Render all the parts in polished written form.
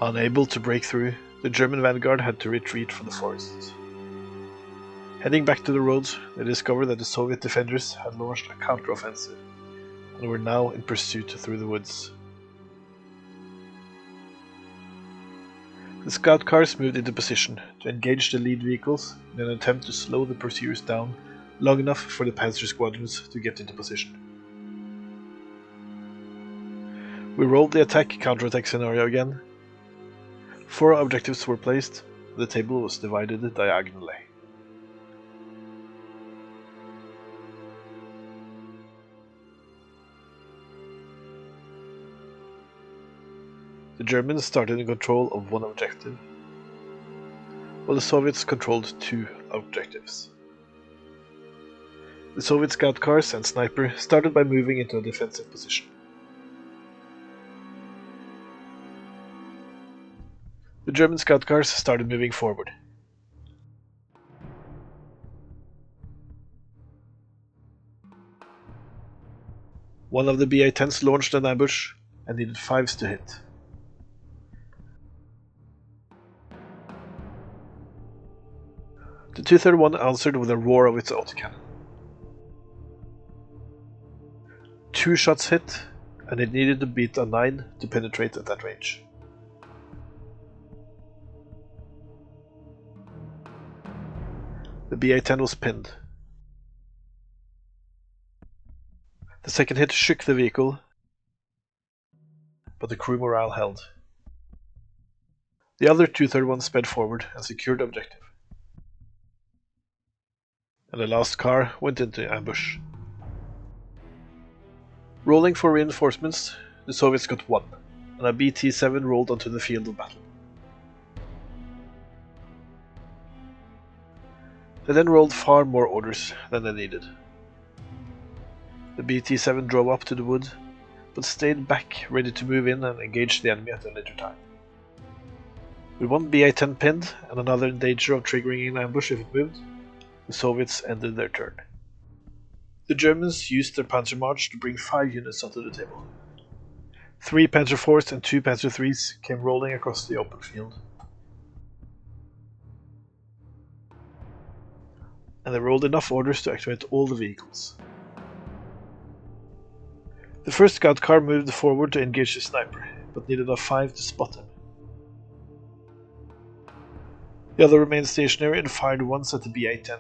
Unable to break through, the German vanguard had to retreat from the forests. Heading back to the roads, they discovered that the Soviet defenders had launched a counteroffensive and were now in pursuit through the woods. The scout cars moved into position to engage the lead vehicles in an attempt to slow the pursuers down long enough for the Panzer squadrons to get into position. We rolled the attack-counterattack scenario again. 4 objectives were placed, and the table was divided diagonally. The Germans started in control of 1 objective, while the Soviets controlled 2 objectives. The Soviet scout cars and sniper started by moving into a defensive position. The German scout cars started moving forward. One of the BA-10s launched an ambush and needed 5s to hit. The 231 answered with a roar of its autocannon. 2 shots hit, and it needed to beat a 9 to penetrate at that range. The BA-10 was pinned. The second hit shook the vehicle, but the crew morale held. The other 231 sped forward and secured the objective. And the last car went into ambush. Rolling for reinforcements, the Soviets got 1, and a BT-7 rolled onto the field of battle. They then rolled far more orders than they needed. The BT-7 drove up to the wood, but stayed back ready to move in and engage the enemy at a later time. With 1 BA-10 pinned and another in danger of triggering an ambush if it moved, the Soviets ended their turn. The Germans used their Panzer march to bring 5 units onto the table. 3 Panzer IVs and 2 Panzer IIIs came rolling across the open field. And they rolled enough orders to activate all the vehicles. The first scout car moved forward to engage the sniper, but needed a 5 to spot him. The other remained stationary and fired once at the BA-10.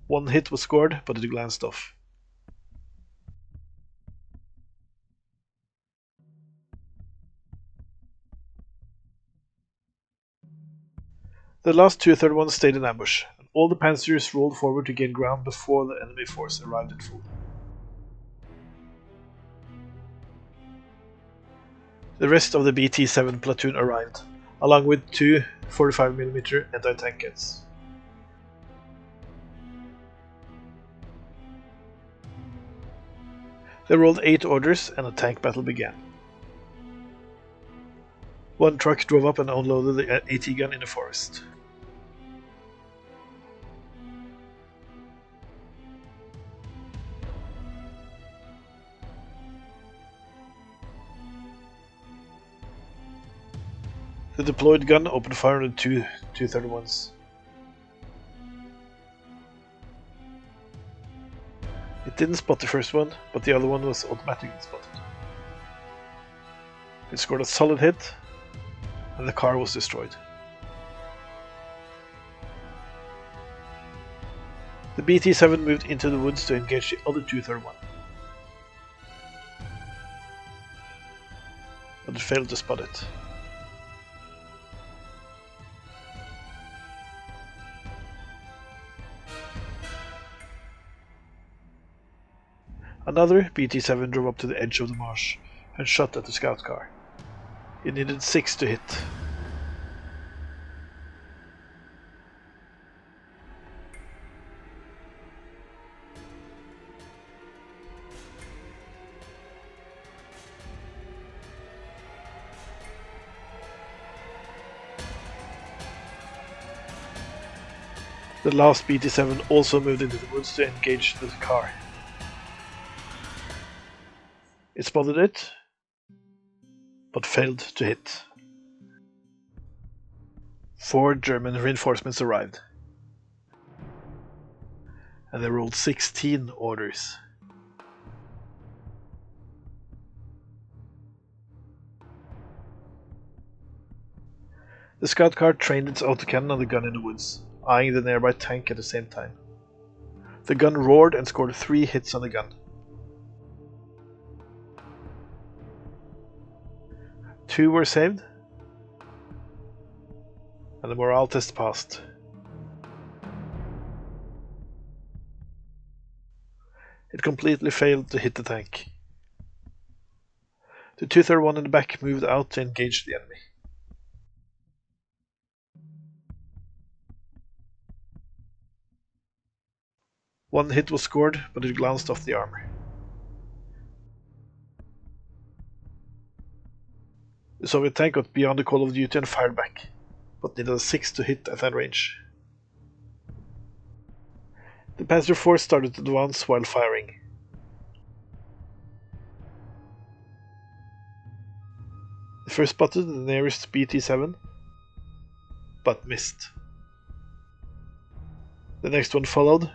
One hit was scored, but it glanced off. The last 231 stayed in ambush, and all the Panzers rolled forward to gain ground before the enemy force arrived at full. The rest of the BT-7 platoon arrived, along with 2 45mm anti-tank guns. They rolled 8 orders and a tank battle began. 1 truck drove up and unloaded the AT gun in the forest. The deployed gun opened fire on the 2 231s. It didn't spot the first one, but the other one was automatically spotted. It scored a solid hit, and the car was destroyed. The BT-7 moved into the woods to engage the other 231, but it failed to spot it. Another BT-7 drove up to the edge of the marsh and shot at the scout car. It needed 6 to hit. The last BT-7 also moved into the woods to engage the car. It spotted it, but failed to hit. 4 German reinforcements arrived, and they rolled 16 orders. The scout car trained its autocannon on the gun in the woods, eyeing the nearby tank at the same time. The gun roared and scored 3 hits on the gun. 2 were saved, and the morale test passed. It completely failed to hit the tank. The 231 in the back moved out to engage the enemy. One hit was scored, but it glanced off the armor. The Soviet tank got beyond the call of duty and fired back, but needed a 6 to hit at that range. The Panzer IV started to advance while firing. The first spotted the nearest BT-7, but missed. The next one followed,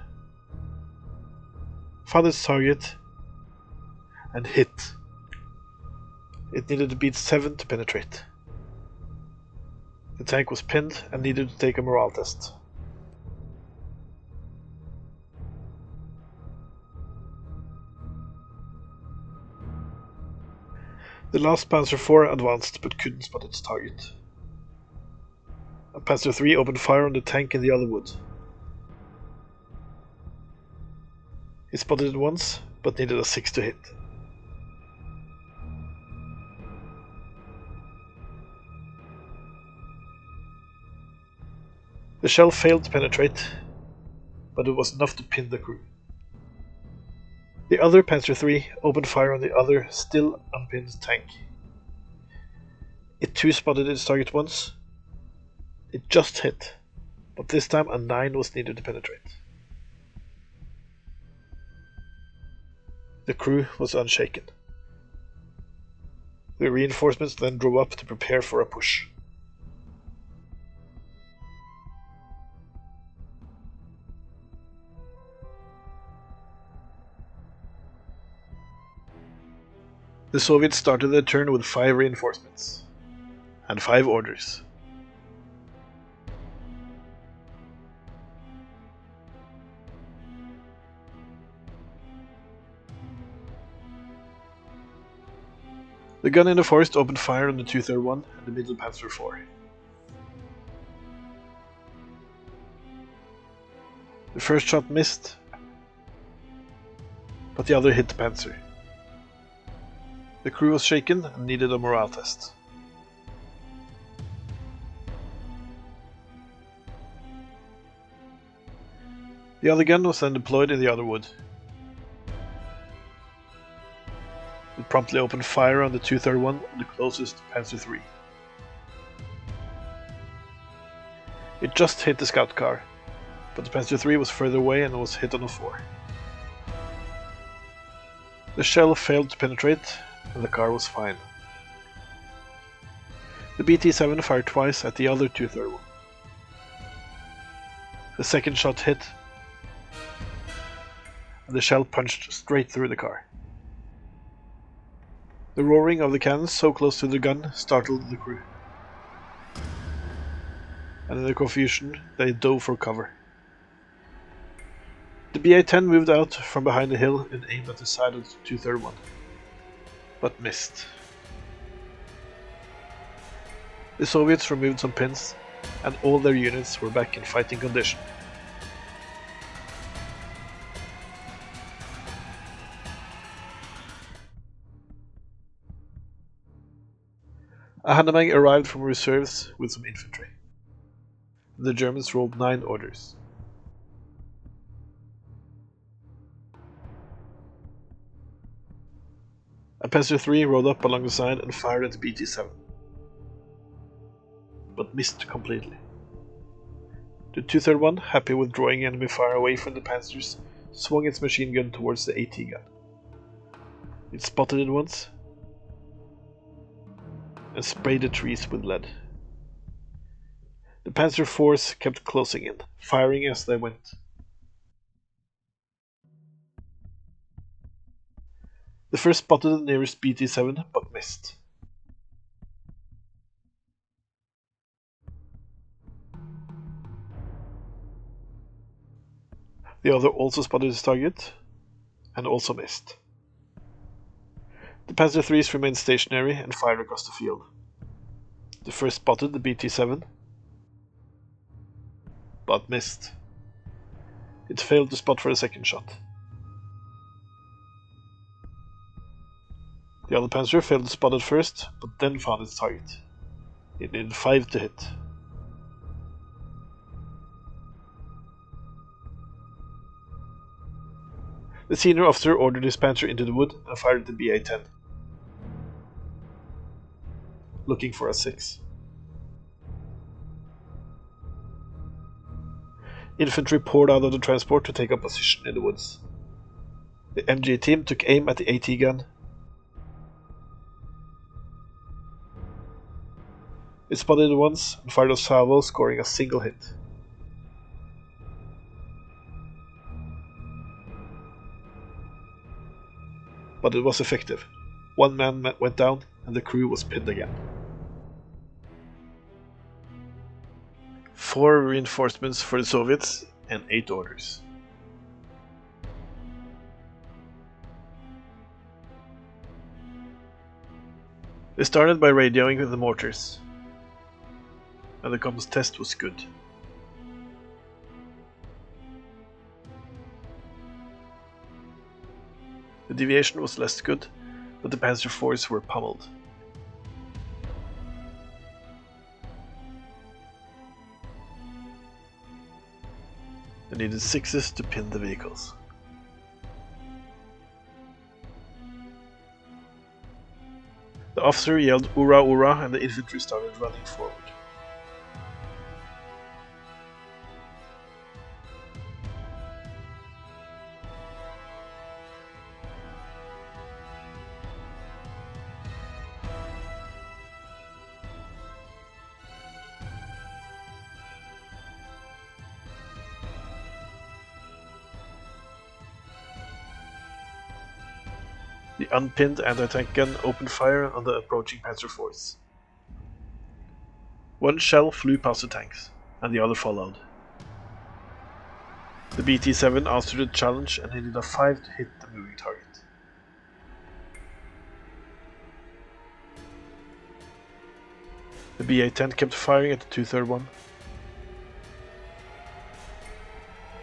found its target, and hit. It needed to beat 7 to penetrate. The tank was pinned and needed to take a morale test. The last Panzer IV advanced but couldn't spot its target. A Panzer III opened fire on the tank in the other wood. It spotted it once, but needed a 6 to hit. The shell failed to penetrate, but it was enough to pin the crew. The other Panzer III opened fire on the other, still unpinned tank. It too spotted its target once. It just hit, but this time a 9 was needed to penetrate. The crew was unshaken. The reinforcements then drove up to prepare for a push. The Soviets started their turn with 5 reinforcements and 5 orders. The gun in the forest opened fire on the 231 and the middle Panzer IV. The first shot missed, but the other hit the Panzer. The crew was shaken and needed a morale test. The other gun was then deployed in the other wood. It promptly opened fire on the 231, the closest Panzer III. It just hit the scout car, but the Panzer III was further away and was hit on a 4. The shell failed to penetrate, and the car was fine. The BT-7 fired twice at the other 231. The second shot hit, and the shell punched straight through the car. The roaring of the cannons so close to the gun startled the crew, and in the confusion they dove for cover. The BA-10 moved out from behind the hill and aimed at the side of the 231, but missed. The Soviets removed some pins, and all their units were back in fighting condition. A Hanomag arrived from reserves with some infantry. The Germans rolled 9 orders. A Panzer III rode up along the side and fired at the BT-7, but missed completely. The 231, happy with drawing enemy fire away from the Panzers, swung its machine gun towards the AT gun. It spotted it once and sprayed the trees with lead. The Panzer force kept closing in, firing as they went. The first spotted the nearest BT-7 but missed. The other also spotted his target and also missed. The Panzer IIIs remained stationary and fired across the field. The first spotted the BT-7 but missed. It failed to spot for the second shot. The other Panzer failed to spot it first, but then found its target. It needed 5 to hit. The senior officer ordered his Panzer into the wood and fired the BA-10, looking for a 6. Infantry poured out of the transport to take up position in the woods. The MG team took aim at the AT gun. It spotted it once and fired a salvo, scoring a single hit. But it was effective. 1 man went down and the crew was pinned again. 4 reinforcements for the Soviets and 8 orders. They started by radioing with the mortars, and the comms test was good. The deviation was less good, but the Panzer IVs were pummeled. They needed 6s to pin the vehicles. The officer yelled "Ura, Ura!" and the infantry started running forward. The unpinned anti-tank gun opened fire on the approaching Panzer force. 1 shell flew past the tanks, and the other followed. The BT-7 answered the challenge and needed a 5 to hit the moving target. The BA-10 kept firing at the 231,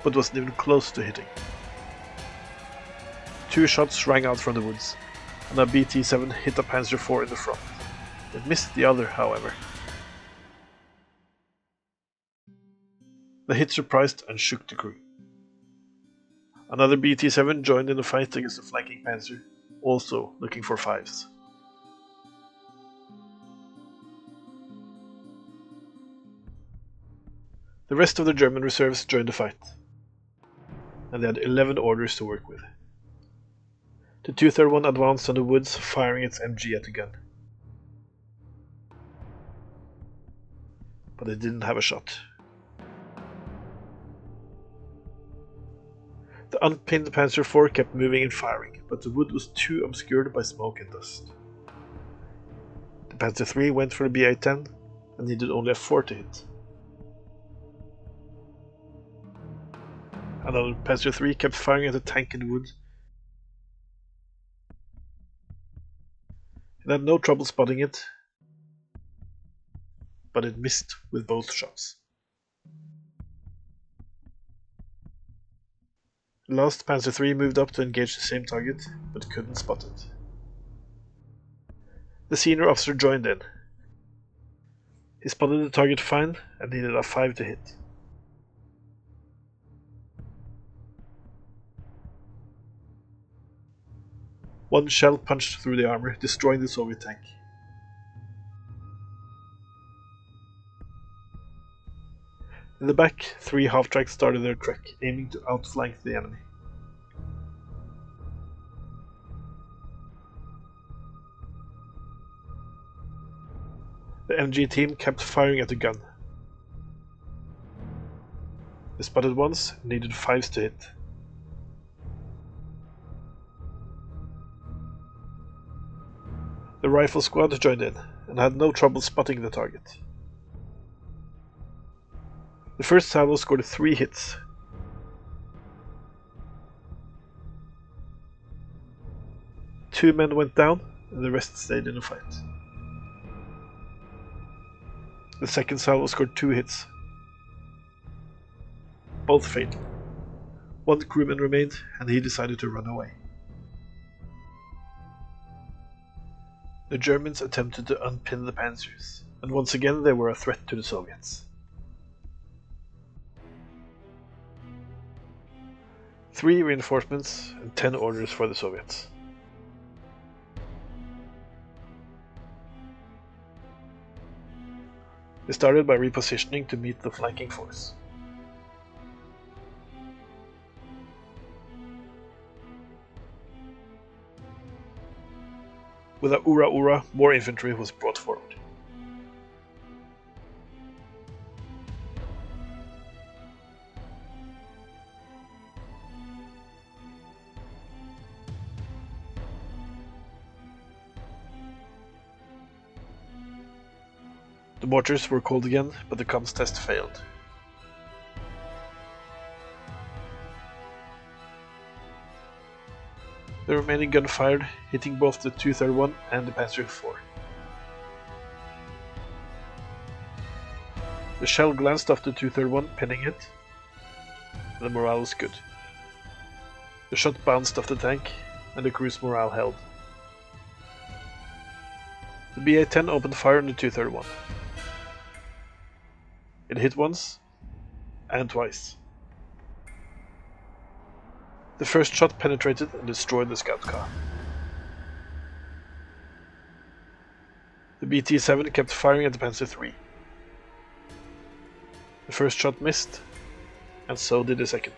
but wasn't even close to hitting. 2 shots rang out from the woods, and a BT-7 hit a Panzer IV in the front. It missed the other, however. The hit surprised and shook the crew. Another BT-7 joined in the fight against the flanking Panzer, also looking for 5s. The rest of the German reserves joined the fight, and they had 11 orders to work with. The 231 advanced on the woods, firing its MG at the gun. But it didn't have a shot. The unpinned Panzer IV kept moving and firing, but the wood was too obscured by smoke and dust. The Panzer III went for the BA-10 and needed only a 4 to hit. Another Panzer III kept firing at a tank in the wood. It had no trouble spotting it, but it missed with both shots. The last Panzer III moved up to engage the same target, but couldn't spot it. The senior officer joined in. He spotted the target fine and needed a 5 to hit. One shell punched through the armor, destroying the Soviet tank. In the back, 3 half-tracks started their trek, aiming to outflank the enemy. The MG team kept firing at the gun. They spotted once and needed 5s to hit. The rifle squad joined in and had no trouble spotting the target. The first salvo scored 3 hits. Two men went down and the rest stayed in the fight. The second salvo scored 2 hits. Both fatal. One crewman remained and he decided to run away. The Germans attempted to unpin the Panzers, and once again they were a threat to the Soviets. 3 reinforcements and 10 orders for the Soviets. They started by repositioning to meet the flanking force. With a ura, more infantry was brought forward. The mortars were called again, but the comms test failed. The remaining gun fired, hitting both the 231 and the Panzer IV. The shell glanced off the 231, pinning it. The morale was good. The shot bounced off the tank, and the crew's morale held. The BA-10 opened fire on the 231. It hit once, and twice. The first shot penetrated and destroyed the scout car. The BT-7 kept firing at the Panzer III. The first shot missed, and so did the second.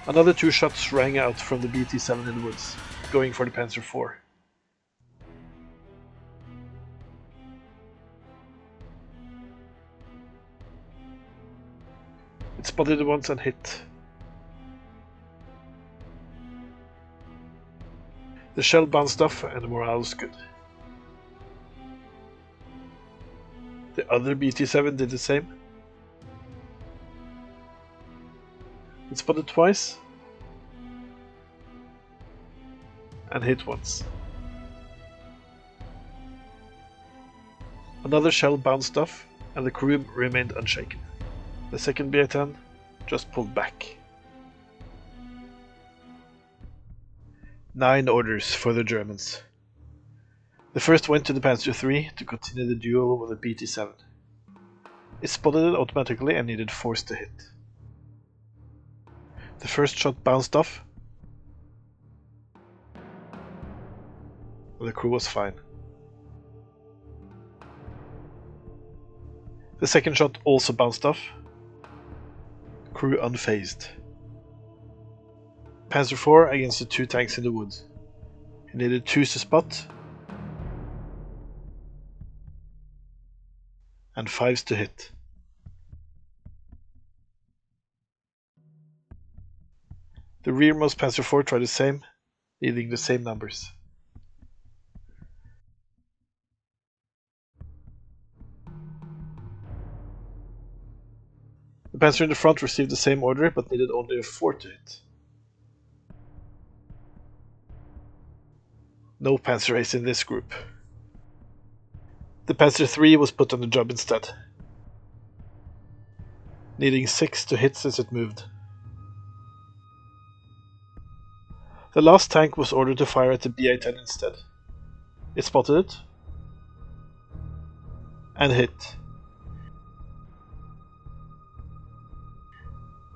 Another 2 shots rang out from the BT-7 in the woods, going for the Panzer IV. It spotted it once and hit. The shell bounced off and the morale was good. The other BT-7 did the same. It spotted twice and hit once. Another shell bounced off and the crew remained unshaken. The second BA-10 just pulled back. 9 orders for the Germans. The first went to the Panzer III to continue the duel with the BT-7. It spotted it automatically and needed 4s to hit. The first shot bounced off, and the crew was fine. The second shot also bounced off, crew unfazed. Panzer IV against the 2 tanks in the wood. He needed 2s to spot and 5s to hit. The rearmost Panzer IV tried the same, needing the same numbers. The Panzer in the front received the same order, but needed only a 4 to hit. No Panzer Ace in this group. The Panzer III was put on the job instead, needing 6 to hit since it moved. The last tank was ordered to fire at the BA-10 instead. It spotted it and hit.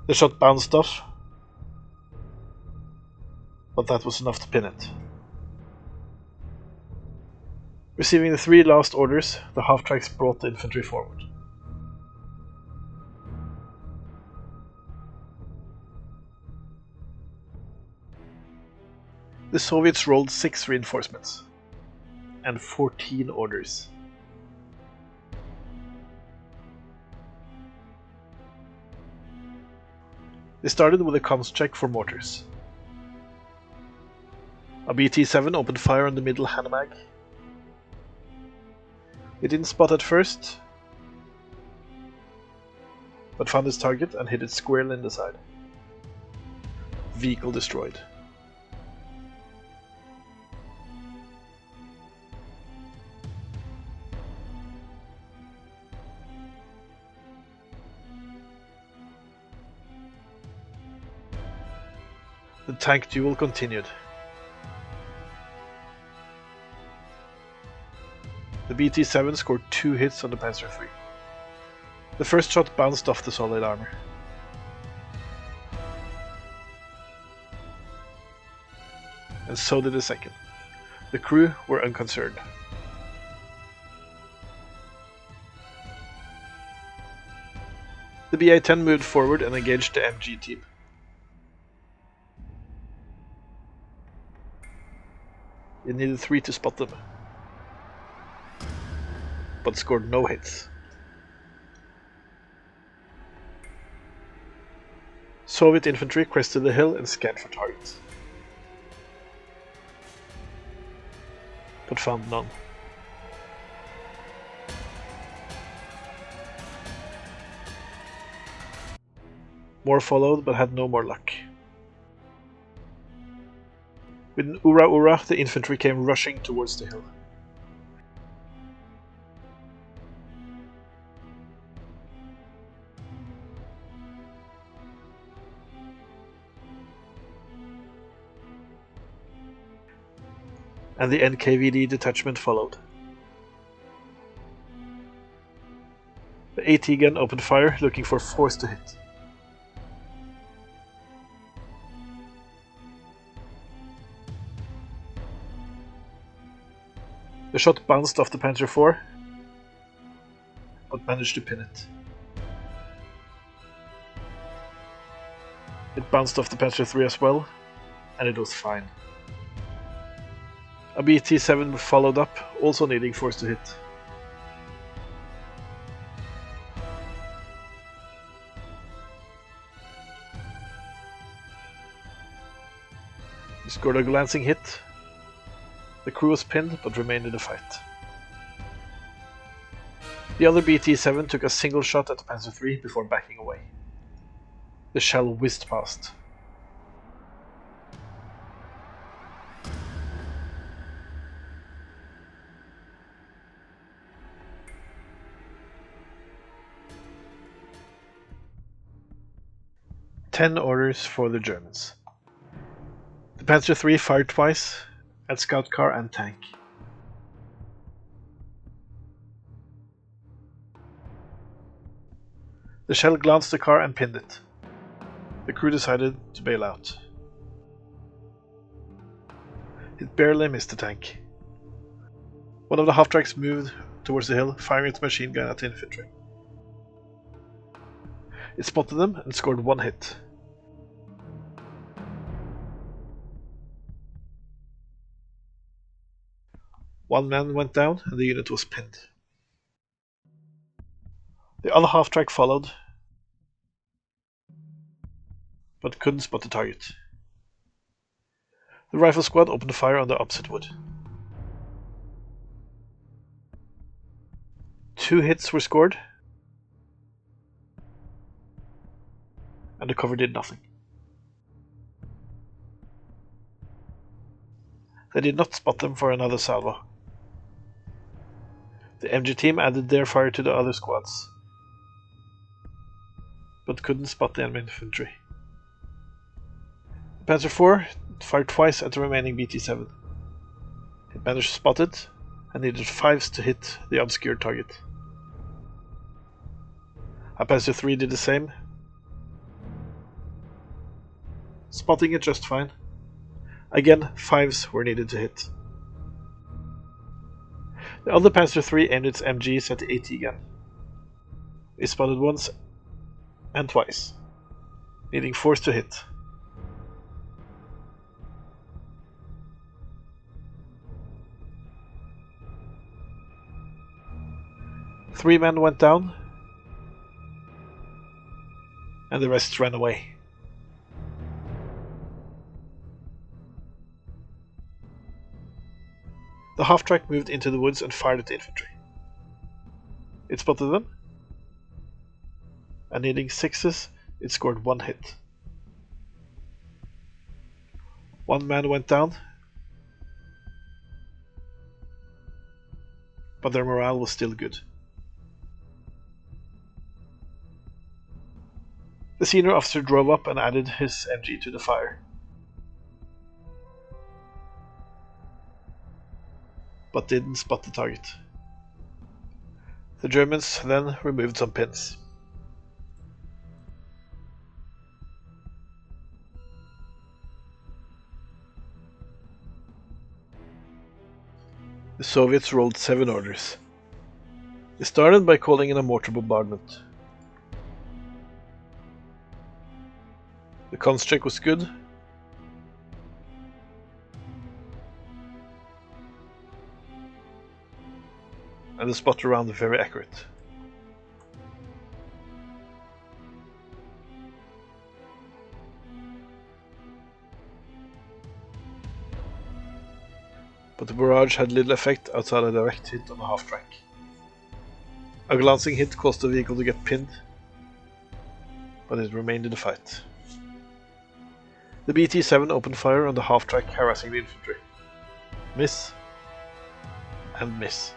The shot bounced off, but that was enough to pin it. Receiving the 3 last orders, the half-tracks brought the infantry forward. The Soviets rolled 6 reinforcements and 14 orders. They started with a comms check for mortars. A BT-7 opened fire on the middle Hanomag. It didn't spot at first, but found its target and hit it squarely in the side. Vehicle destroyed. The tank duel continued. The BT-7 scored 2 hits on the Pancer III. The first shot bounced off the solid armor. And so did the second. The crew were unconcerned. The BA-10 moved forward and engaged the MG team. It needed 3 to spot them, but scored no hits. Soviet infantry crested the hill and scanned for targets, but found none. More followed, but had no more luck. With an ura-ura, the infantry came rushing towards the hill. And the NKVD detachment followed. The AT gun opened fire, looking for force to hit. The shot bounced off the Panzer IV, but managed to pin it. It bounced off the Panzer III as well, and it was fine. A BT-7 followed up, also needing force to hit. He scored a glancing hit. The crew was pinned, but remained in the fight. The other BT-7 took a single shot at the Panzer III before backing away. The shell whizzed past. Ten orders for the Germans. The Panzer III fired twice, at scout car and tank. The shell glanced the car and pinned it. The crew decided to bail out. It barely missed the tank. One of the half-tracks moved towards the hill, firing its machine gun at the infantry. It spotted them and scored 1 hit. One man went down and the unit was pinned. The other half-track followed, but couldn't spot the target. The rifle squad opened fire on the opposite wood. 2 hits were scored, and the cover did nothing. They did not spot them for another salvo. The MG team added their fire to the other squads, but couldn't spot the enemy infantry. The Panzer IV fired twice at the remaining BT-7. It managed to spot it, and needed 5s to hit the obscured target. A Panzer III did the same, spotting it just fine. Again, 5s were needed to hit. The other Panzer III aimed its MGs at the AT gun. It spotted once and twice, needing force to hit. 3 men went down, and the rest ran away. The half-track moved into the woods and fired at the infantry. It spotted them, and needing 6s, it scored 1 hit. 1 man went down, but their morale was still good. The senior officer drove up and added his MG to the fire, but didn't spot the target. The Germans then removed some pins. The Soviets rolled 7 orders. They started by calling in a mortar bombardment. The cons check was good, and the spot around very accurate. But the barrage had little effect outside a direct hit on the half-track. A glancing hit caused the vehicle to get pinned, but it remained in the fight. The BT-7 opened fire on the half-track, harassing the infantry. Miss and miss.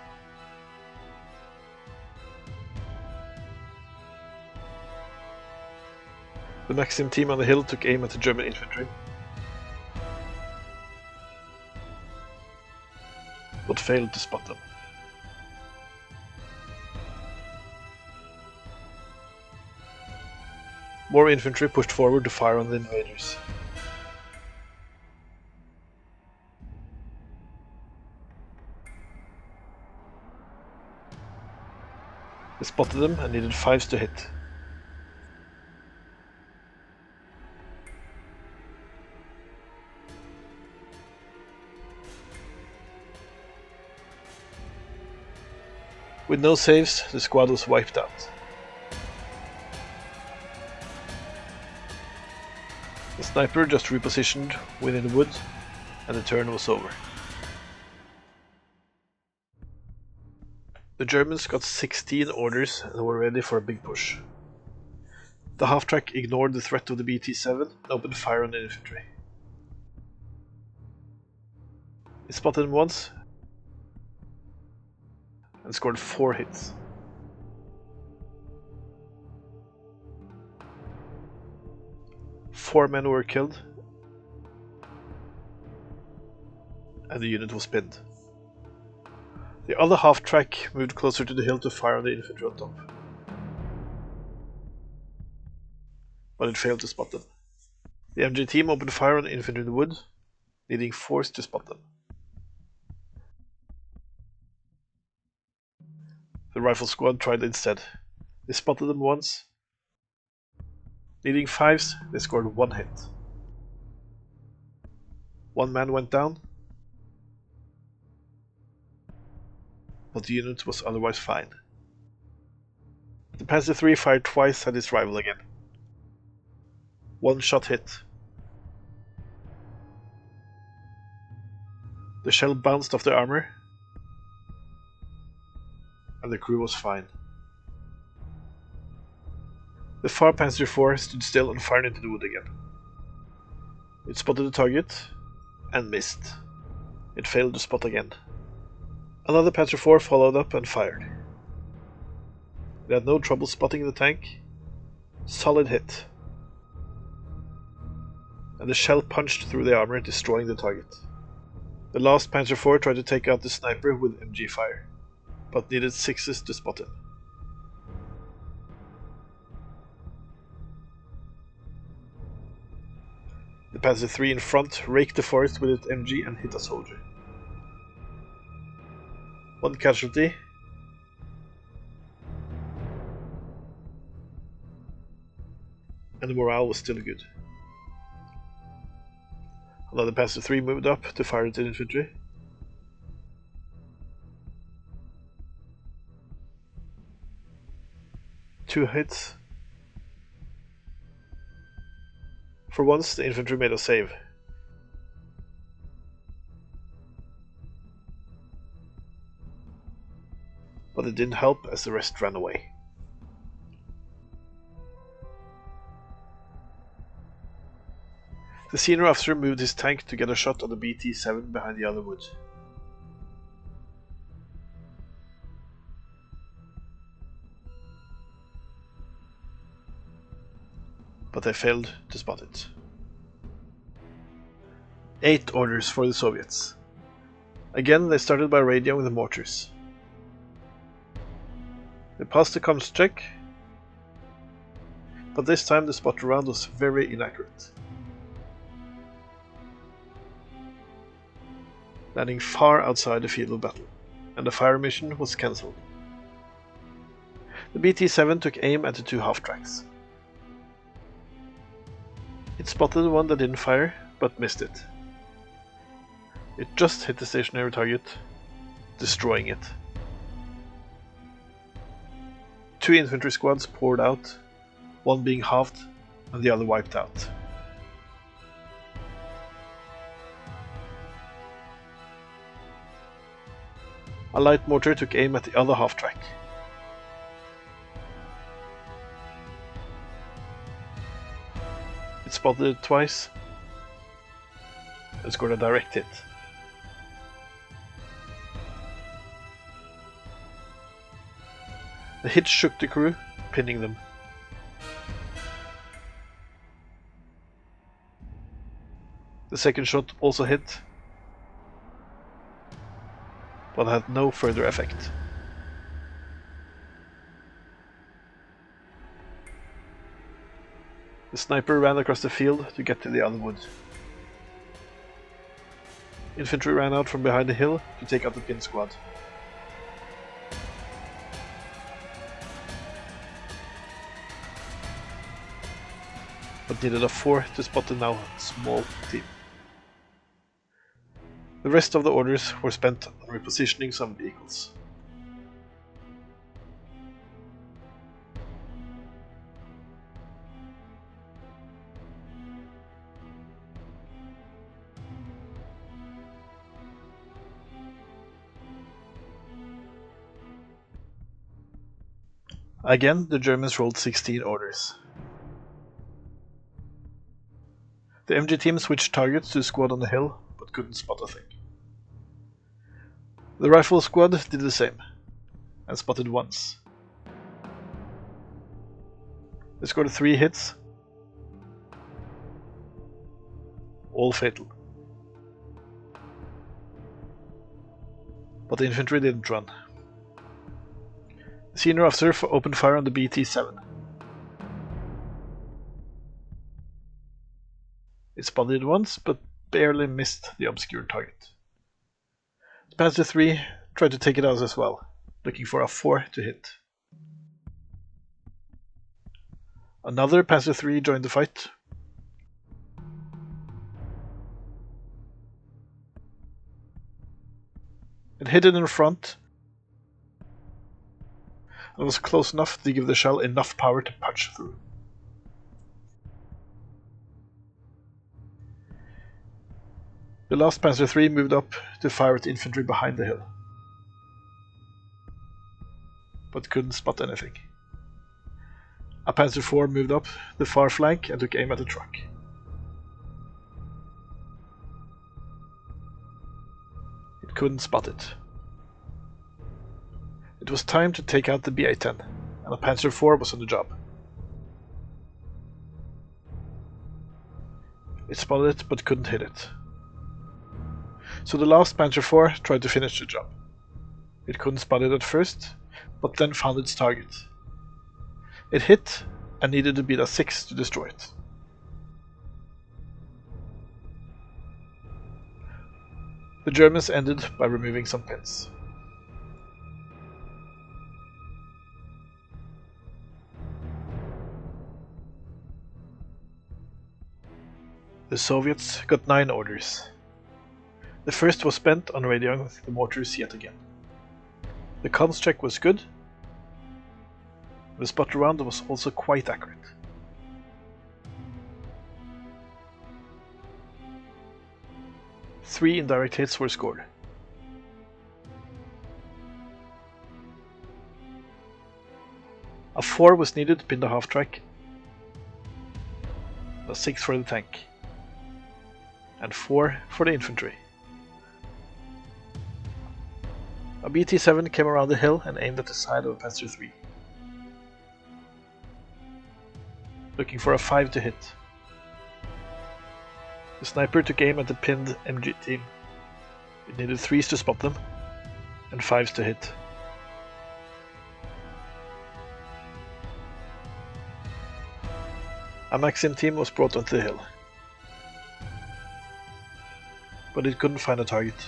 The Maxim team on the hill took aim at the German infantry, but failed to spot them. More infantry pushed forward to fire on the invaders. They spotted them and needed 5s to hit. With no saves, the squad was wiped out. The sniper just repositioned within the wood, and the turn was over. The Germans got 16 orders and were ready for a big push. The half-track ignored the threat of the BT-7 and opened fire on the infantry. It spotted them once and scored 4 hits. Four men were killed, and the unit was pinned. The other half-track moved closer to the hill to fire on the infantry on top, but it failed to spot them. The MG team opened fire on the infantry in the wood, needing 4s to spot them. The rifle squad tried instead. They spotted them once. Needing 5s, they scored 1 hit. 1 man went down, but the unit was otherwise fine. The Pancer III fired twice at its rival again. 1 shot hit. The shell bounced off the armor, and the crew was fine. The far Panzer IV stood still and fired into the wood again. It spotted the target, and missed. It failed to spot again. Another Panzer IV followed up and fired. It had no trouble spotting the tank. Solid hit. And the shell punched through the armor, destroying the target. The last Panzer IV tried to take out the sniper with MG fire, but needed 6s to spot him. The Panzer III in front raked the forest with its MG and hit a soldier. 1 casualty, and the morale was still good. Another Panzer III moved up to fire at the infantry. 2 hits. For once, the infantry made a save. But it didn't help as the rest ran away. The senior officer moved his tank to get a shot on the BT-7 behind the other wood. But they failed to spot it. 8 orders for the Soviets. Again, they started by radioing the mortars. They passed the comms check, but this time the spot around was very inaccurate, landing far outside the field of battle, and the fire mission was cancelled. The BT-7 took aim at the 2 half-tracks. It spotted the one that didn't fire, but missed it. It just hit the stationary target, destroying it. 2 infantry squads poured out, one being halved and the other wiped out. A light mortar took aim at the other half-track. It spotted it twice and scored a direct hit. The hit shook the crew, pinning them. The second shot also hit, but had no further effect. The sniper ran across the field to get to the other wood. Infantry ran out from behind the hill to take out the pin squad. But needed a 4 to spot the now small team. The rest of the orders were spent on repositioning some vehicles. Again, the Germans rolled 16 orders. The MG team switched targets to the squad on the hill, but couldn't spot a thing. The rifle squad did the same, and spotted once. They scored 3 hits, all fatal. But the infantry didn't run. The senior officer opened fire on the BT-7. It spotted once, but barely missed the obscure target. The Pancer III tried to take it out as well, looking for a 4 to hit. Another Pancer III joined the fight. It hit it in front and was close enough to give the shell enough power to punch through. The last Panzer III moved up to fire at infantry behind the hill, but couldn't spot anything. A Panzer IV moved up the far flank and took aim at the truck. It couldn't spot it. It was time to take out the BA-10, and a Panzer IV was on the job. It spotted it but couldn't hit it. So the last Panzer IV tried to finish the job. It couldn't spot it at first, but then found its target. It hit and needed to beat a 6 to destroy it. The Germans ended by removing some pins. The Soviets got 9 orders. The first was spent on radioing the mortars yet again. The comms check was good. The spot round was also quite accurate. Three indirect hits were scored. A 4 was needed to pin the half-track, a 6 for the tank, and 4 for the infantry. A BT-7 came around the hill and aimed at the side of a Pancer 3, looking for a 5 to hit. The sniper took aim at the pinned MG team. It needed 3s to spot them, and 5s to hit. A Maxim team was brought onto the hill, but it couldn't find a target.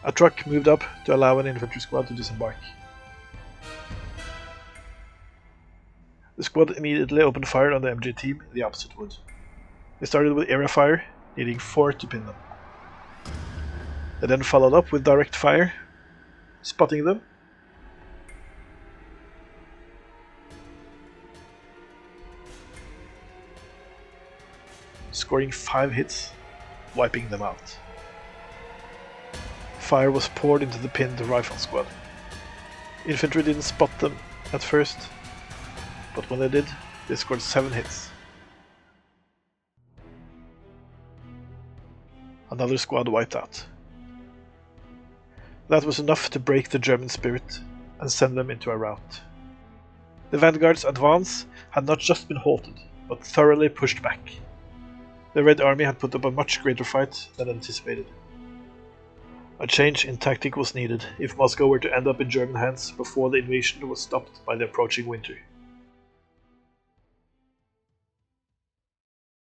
A truck moved up to allow an infantry squad to disembark. The squad immediately opened fire on the MG team in the opposite wood. They started with area fire, needing 4 to pin them. They then followed up with direct fire, spotting them, scoring 5 hits, wiping them out. Fire was poured into the pinned rifle squad. Infantry didn't spot them at first, but when they did, they scored 7 hits. Another squad wiped out. That was enough to break the German spirit and send them into a rout. The vanguard's advance had not just been halted, but thoroughly pushed back. The Red Army had put up a much greater fight than anticipated. A change in tactic was needed if Moscow were to end up in German hands before the invasion was stopped by the approaching winter.